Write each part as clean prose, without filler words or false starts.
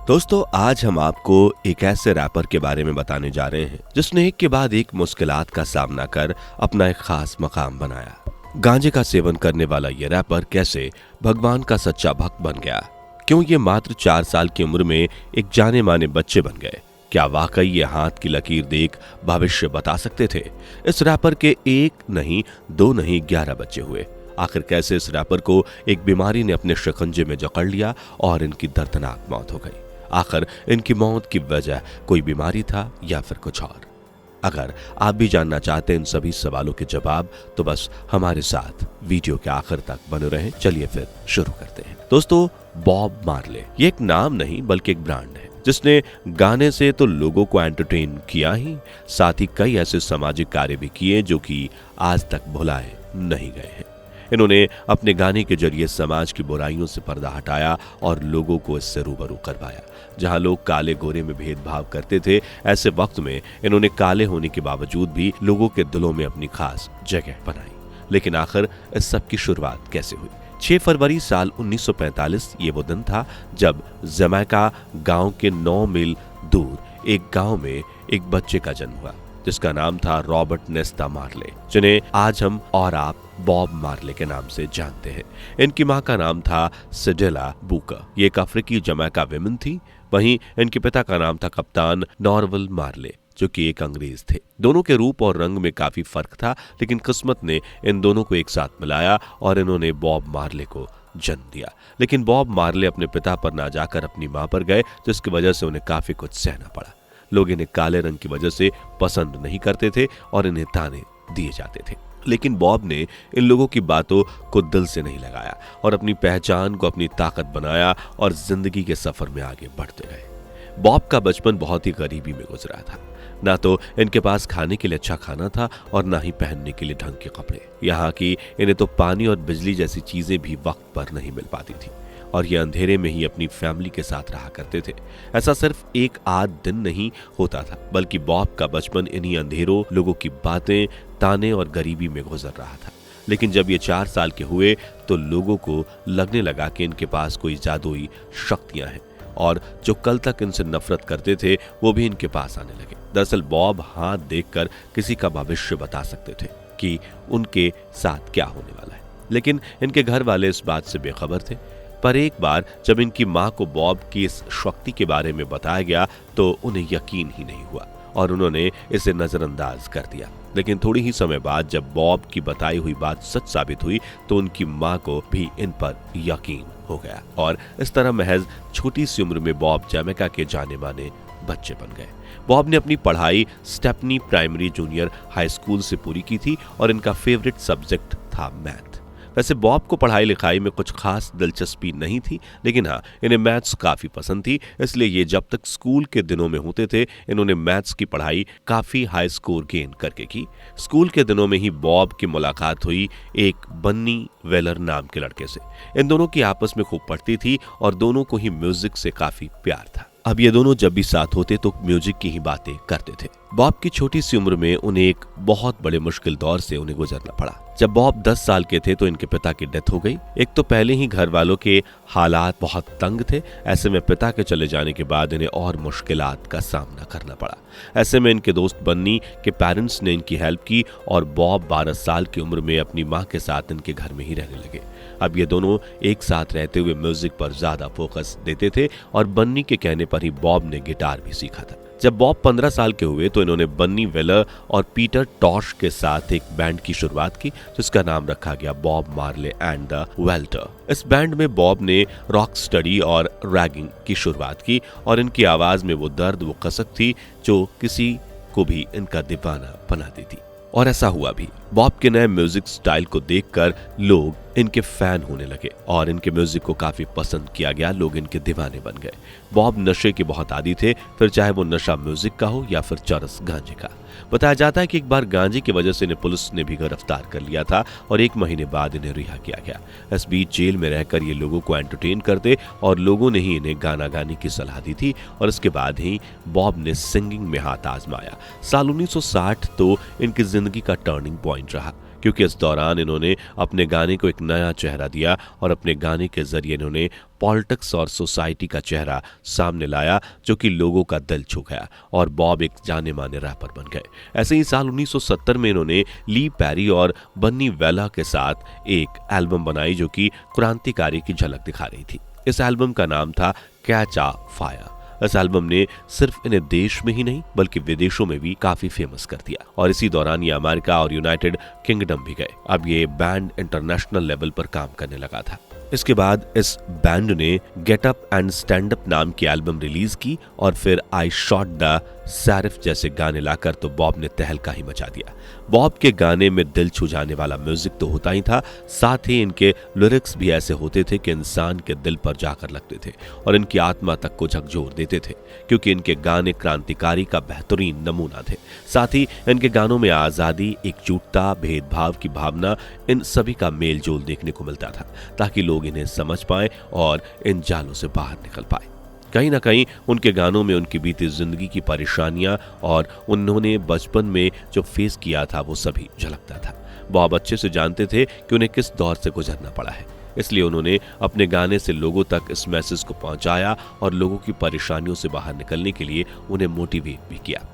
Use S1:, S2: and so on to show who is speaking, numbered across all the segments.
S1: दोस्तों, आज हम आपको एक ऐसे रैपर के बारे में बताने जा रहे हैं जिसने एक के बाद एक मुश्किलात का सामना कर अपना एक खास मकाम बनाया। गांजे का सेवन करने वाला ये रैपर कैसे भगवान का सच्चा भक्त बन गया, क्यों ये मात्र 4 साल की उम्र में एक जाने माने बच्चे बन गए, क्या वाकई ये हाथ की लकीर देख भविष्य बता सकते थे। इस रैपर के 1 नहीं 2 नहीं 11 बच्चे हुए। आखिर कैसे इस रैपर को एक बीमारी ने अपने शिकंजे में जकड़ लिया और इनकी दर्दनाक मौत हो गई। आखिर इनकी मौत की वजह कोई बीमारी था या फिर कुछ और। अगर आप भी जानना चाहते हैं इन सभी सवालों के जवाब, तो बस हमारे साथ वीडियो के आखिर तक बने रहें। चलिए फिर शुरू करते हैं। दोस्तों, बॉब मार्ले ये एक नाम नहीं बल्कि एक ब्रांड है जिसने गाने से तो लोगों को एंटरटेन किया ही, साथ ही कई ऐसे सामाजिक कार्य भी किए जो कि आज तक भुलाए नहीं गए हैं। इन्होंने अपने गाने के जरिए समाज की बुराइयों से पर्दा हटाया और लोगों को इससे रूबरू करवाया। जहां लोग काले गोरे में भेदभाव करते थे, ऐसे वक्त में इन्होंने काले होने के बावजूद भी लोगों के दिलों में अपनी खास जगह बनाई। लेकिन आखिर इस सब की शुरुआत कैसे हुई? 6 फरवरी साल 1945 ये वो दिन था जब जमैका गांव के 9 मील दूर एक गांव में एक बच्चे का जन्म हुआ जिसका नाम था रॉबर्ट नेस्ता मार्ले, जिन्हें आज हम और आप बॉब मार्ले के नाम से जानते हैं। इनकी मां का नाम था सिडेला बूकर, ये एक अफ्रीकी जमैका विमेन थी। वहीं इनके पिता का नाम था कप्तान नॉर्वल मार्ले, जो कि एक अंग्रेज थे। दोनों के रूप और रंग में काफी फर्क था, लेकिन किस्मत ने इन दोनों को एक साथ मिलाया और इन्होंने बॉब मार्ले को जन्म दिया। लेकिन बॉब मार्ले अपने पिता पर ना जाकर अपनी मां पर गए, जिसकी वजह से उन्हें काफी कुछ सहना पड़ा। लोग इन्हें काले रंग की वजह से पसंद नहीं करते थे और इन्हें ताने दिए जाते थे। लेकिन बॉब ने इन लोगों की बातों को दिल से नहीं लगाया और अपनी पहचान को अपनी ताकत बनाया और जिंदगी के सफर में आगे बढ़ते रहे। बॉब का बचपन बहुत ही गरीबी में गुजरा था। ना तो इनके पास खाने के लिए अच्छा खाना था और ना ही पहनने के लिए ढंग के कपड़े। यहाँ की इन्हें तो पानी और बिजली जैसी चीजें भी वक्त पर नहीं मिल पाती थी और ये अंधेरे में ही अपनी फैमिली के साथ रहा करते थे। ऐसा सिर्फ एक आध दिन नहीं होता था, बल्कि बॉब का बचपन इन्हीं अंधेरों, लोगों की बातें, ताने और गरीबी में गुजर रहा था। लेकिन जब ये 4 साल के हुए तो लोगों को लगने लगा कि इनके पास कोई जादुई शक्तियां हैं और जो कल तक इनसे नफरत करते थे वो भी इनके पास आने लगे। दरअसल बॉब हाथ देखकर किसी का भविष्य बता सकते थे कि उनके साथ क्या होने वाला है, लेकिन इनके घर वाले इस बात से बेखबर थे। पर एक बार जब इनकी मां को बॉब की इस शक्ति के बारे में बताया गया तो उन्हें यकीन ही नहीं हुआ और उन्होंने इसे नजरअंदाज कर दिया। लेकिन थोड़ी ही समय बाद जब बॉब की बताई हुई बात सच साबित हुई तो उनकी मां को भी इन पर यकीन हो गया और इस तरह महज छोटी सी उम्र में बॉब जमैका के जाने माने बच्चे बन गए। बॉब ने अपनी पढ़ाई stepney primary junior high school से पूरी की थी और इनका फेवरेट सब्जेक्ट था मैथ। वैसे बॉब को पढ़ाई लिखाई में कुछ खास दिलचस्पी नहीं थी, लेकिन हाँ, इन्हें मैथ्स काफी पसंद थी। इसलिए ये जब तक स्कूल के दिनों में होते थे इन्होंने मैथ्स की पढ़ाई काफी हाई स्कोर गेन करके की। स्कूल के दिनों में ही बॉब की मुलाकात हुई एक बन्नी वेलर नाम के लड़के से। इन दोनों की आपस में खूब पड़ती थी और दोनों को ही म्यूजिक से काफी प्यार था। अब ये दोनों जब भी साथ होते तो म्यूजिक की ही बातें करते थे। बॉब की छोटी सी उम्र में उन्हें एक बहुत बड़े मुश्किल दौर से उन्हें गुजरना पड़ा। जब बॉब 10 साल के थे तो इनके पिता की डेथ हो गई। एक तो पहले ही घर वालों के हालात बहुत तंग थे, ऐसे में पिता के चले जाने के बाद इन्हें और मुश्किलात का सामना करना पड़ा। ऐसे में इनके दोस्त बन्नी के पेरेंट्स ने इनकी हेल्प की और बॉब 12 साल की उम्र में अपनी माँ के साथ इनके घर में ही रहने लगे। अब ये दोनों एक साथ रहते हुए म्यूजिक पर ज्यादा फोकस देते थे और बन्नी के कहने पर ही बॉब ने गिटार भी सीखा था। जब बॉब 15 साल के हुए तो इन्होंने बन्नी वेलर और पीटर टॉश के साथ एक बैंड की शुरुआत की जिसका नाम रखा गया बॉब मार्ले एंड द वेल्टर। इस बैंड में बॉब ने रॉक स्टडी और रैगिंग की शुरुआत की और इनकी आवाज में वो दर्द, वो कसक थी जो किसी को भी इनका दीवाना बना देती। और ऐसा हुआ भी। बॉब के नए म्यूजिक स्टाइल को देखकर लोग इनके फैन होने लगे और इनके म्यूजिक को काफी पसंद किया गया। लोग इनके दीवाने बन गए। बॉब नशे के बहुत आदी थे, फिर चाहे वो नशा म्यूजिक का हो या फिर चरस गांजे का। बताया जाता है कि एक बार गांजे की वजह से इन्हें पुलिस ने भी गिरफ्तार कर लिया था और 1 महीने बाद इन्हें रिहा किया गया। इस बीच जेल में रहकर ये लोगों को एंटरटेन करते और लोगों ने ही इन्हें गाना गाने की सलाह दी थी और इसके बाद ही बॉब ने सिंगिंग में हाथ आजमाया। साल 1960 तो इनकी जिंदगी का टर्निंग पॉइंट रहा क्योंकि इस दौरान इन्होंने अपने गाने को एक नया चेहरा दिया और अपने गाने के जरिए इन्होंने पॉलिटिक्स और सोसाइटी का चेहरा सामने लाया, जो कि लोगों का दिल छू गया और बॉब एक जाने माने रैपर बन गए। ऐसे ही साल 1970 में इन्होंने ली पैरी और बन्नी वेला के साथ एक एल्बम बनाई जो कि क्रांतिकारी की झलक दिखा रही थी। इस एल्बम का नाम था कैच आ फायर। इस एल्बम ने सिर्फ इन्हें देश में ही नहीं बल्कि विदेशों में भी काफी फेमस कर दिया और इसी दौरान ये अमेरिका और यूनाइटेड किंगडम भी गए। अब ये बैंड इंटरनेशनल लेवल पर काम करने लगा था। इसके बाद इस बैंड ने get up and stand up नाम की एल्बम रिलीज की और फिर आई शॉट द सैरिफ जैसे गाने लाकर तो बॉब ने तहलका ही मचा दिया। बॉब के गाने में दिल छू जाने वाला म्यूजिक तो होता ही था, साथ ही इनके लिरिक्स भी ऐसे होते थे कि इंसान के दिल पर जाकर लगते थे और इनकी आत्मा तक को झकझोर देते थे, क्योंकि इनके गाने क्रांतिकारी का बेहतरीन नमूना थे। साथ ही इनके गानों में आजादी, एकजुटता, भेदभाव की भावना, इन सभी का मेल जोल देखने को मिलता था ताकि लोग इन्हें समझ पाए और इन जालों से बाहर निकल पाए। कहीं ना कहीं उनके गानों में उनकी बीती जिंदगी की परेशानियां और उन्होंने बचपन में जो फेस किया था वो सभी झलकता था। बॉब अच्छे से जानते थे कि उन्हें किस दौर से गुजरना पड़ा है, इसलिए उन्होंने अपने गाने से लोगों तक इस मैसेज को पहुंचाया और लोगों की परेशानियों से बाहर निकलने के लिए उन्हें मोटिवेट भी किया।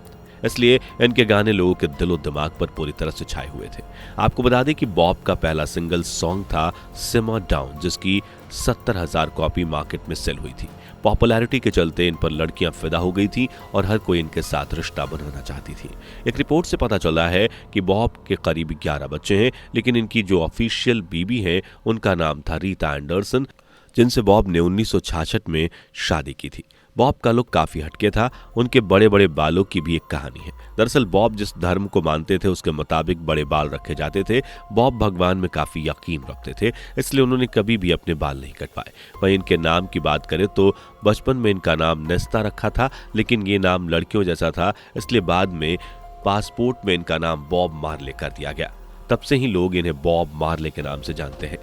S1: इसलिए इनके गाने लोगों के दिलो दिमाग पर पूरी तरह से छाए हुए थे। आपको बता दें कि बॉब का पहला सिंगल सॉन्ग था सिमर डाउन, जिसकी 70,000 कॉपी मार्केट में सेल हुई थी। पॉपुलैरिटी के चलते इन पर लड़कियां फिदा हो गई थी और हर कोई इनके साथ रिश्ता बनाना चाहती थी। एक रिपोर्ट से पता चला है कि बॉब के करीब 11 बच्चे हैं, लेकिन इनकी जो ऑफिशियल बीबी हैं उनका नाम था रीता एंडरसन, जिनसे बॉब ने 1966 में शादी की थी। बॉब का लुक काफी हटके था, उनके बड़े बड़े बालों की भी एक कहानी है। दरअसल बॉब जिस धर्म को मानते थे उसके मुताबिक बड़े बाल रखे जाते थे। बॉब भगवान में काफी यकीन रखते थे, इसलिए उन्होंने कभी भी अपने बाल नहीं कटवाए। वहीं इनके नाम की बात करें तो बचपन में इनका नाम नेस्ता रखा था, लेकिन ये नाम लड़कियों जैसा था, इसलिए बाद में पासपोर्ट में इनका नाम बॉब मार्ले कर दिया गया। तब से ही लोग इन्हें बॉब मार्ले के नाम से जानते हैं।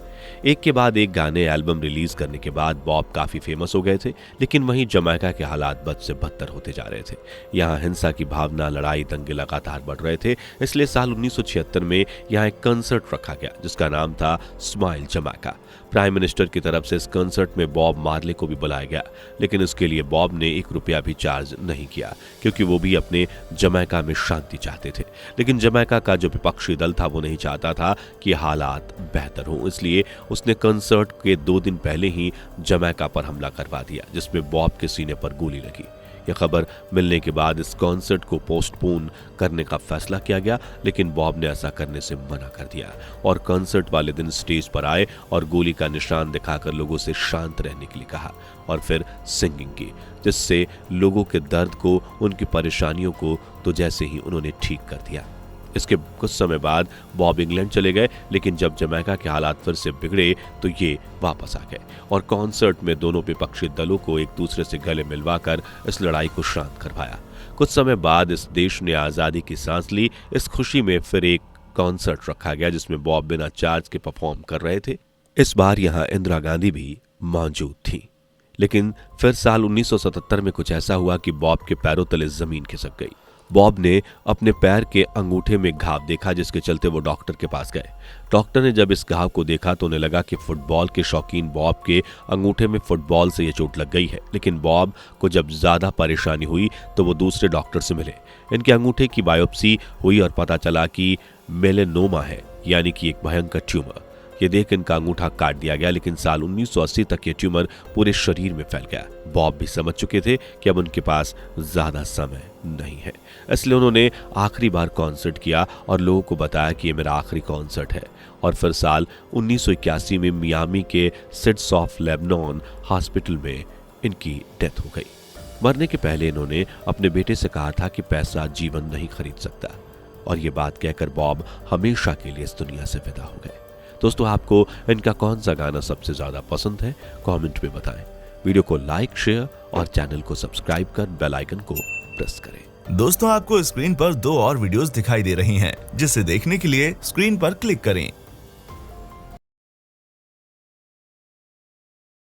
S1: एक के बाद एक गाने एल्बम रिलीज करने के बाद बॉब काफी फेमस हो गए थे, लेकिन वहीं जमैका के हालात बद से बदतर होते जा रहे थे। यहाँ हिंसा की भावना, लड़ाई, दंगे लगातार बढ़ रहे थे। इसलिए साल 1976 में यहाँ एक कंसर्ट रखा गया जिसका नाम था स्माइल जमैका। प्राइम मिनिस्टर की तरफ से इस कंसर्ट में बॉब मार्ले को भी बुलाया गया, लेकिन इसके लिए बॉब ने 1 रुपया भी चार्ज नहीं किया, क्योंकि वो भी अपने जमैका में शांति चाहते थे। लेकिन जमैका का जो विपक्षी दल था वो नहीं चाहता था कि हालात बेहतर हो, इसलिए उसने कंसर्ट के 2 दिन पहले ही जमैका पर हमला करवा दिया, जिसमें बॉब के सीने पर गोली लगी। यह खबर मिलने के बाद इस कॉन्सर्ट को पोस्टपोन करने का फैसला किया गया, लेकिन बॉब ने ऐसा करने से मना कर दिया और कॉन्सर्ट वाले दिन स्टेज पर आए और गोली का निशान दिखाकर लोगों से शांत रहने के लिए कहा और फिर सिंगिंग की, जिससे लोगों के दर्द को, उनकी परेशानियों को तो जैसे ही उन्होंने ठीक कर दिया। इसके कुछ समय बाद बॉब इंग्लैंड चले गए, लेकिन जब जमैका के हालात फिर से बिगड़े तो ये वापस आ गए और कॉन्सर्ट में दोनों विपक्षी दलों को एक दूसरे से गले मिलवाकर इस लड़ाई को शांत करवाया। कुछ समय बाद इस देश ने आजादी की सांस ली। इस खुशी में फिर एक कॉन्सर्ट रखा गया जिसमें बॉब बिना चार्ज के परफॉर्म कर रहे थे। इस बार यहाँ इंदिरा गांधी भी मौजूद थी, लेकिन फिर साल 1977 में कुछ ऐसा हुआ कि बॉब के पैरों तले जमीन खिसक गई। बॉब ने अपने पैर के अंगूठे में घाव देखा, जिसके चलते वो डॉक्टर के पास गए। डॉक्टर ने जब इस घाव को देखा तो उन्हें लगा कि फुटबॉल के शौकीन बॉब के अंगूठे में फुटबॉल से ये चोट लग गई है। लेकिन बॉब को जब ज्यादा परेशानी हुई तो वो दूसरे डॉक्टर से मिले। इनके अंगूठे की बायोप्सी हुई और पता चला कि मेलेनोमा है, यानी कि एक भयंकर ट्यूमर। ये देख इनका अंगूठा काट दिया गया, लेकिन साल 1980 तक ये ट्यूमर पूरे शरीर में फैल गया। बॉब भी समझ चुके थे कि अब उनके पास ज्यादा समय नहीं है, इसलिए उन्होंने आखिरी बार कॉन्सर्ट किया और लोगों को बताया कि ये मेरा आखिरी कॉन्सर्ट है। और फिर साल 1981 में मियामी के सिड्स ऑफ लेबनान हॉस्पिटल में इनकी डेथ हो गई। मरने के पहले इन्होंने अपने बेटे से कहा था कि पैसा जीवन नहीं खरीद सकता, और ये बात कहकर बॉब हमेशा के लिए इस दुनिया से विदा हो गए। दोस्तों, आपको इनका कौन सा गाना सबसे ज्यादा पसंद है कमेंट में बताएं। वीडियो को लाइक, शेयर और चैनल को सब्सक्राइब कर बेल आइकन को प्रेस करें।
S2: दोस्तों, आपको स्क्रीन पर 2 और वीडियोस दिखाई दे रही हैं, जिसे देखने के लिए स्क्रीन पर क्लिक करें।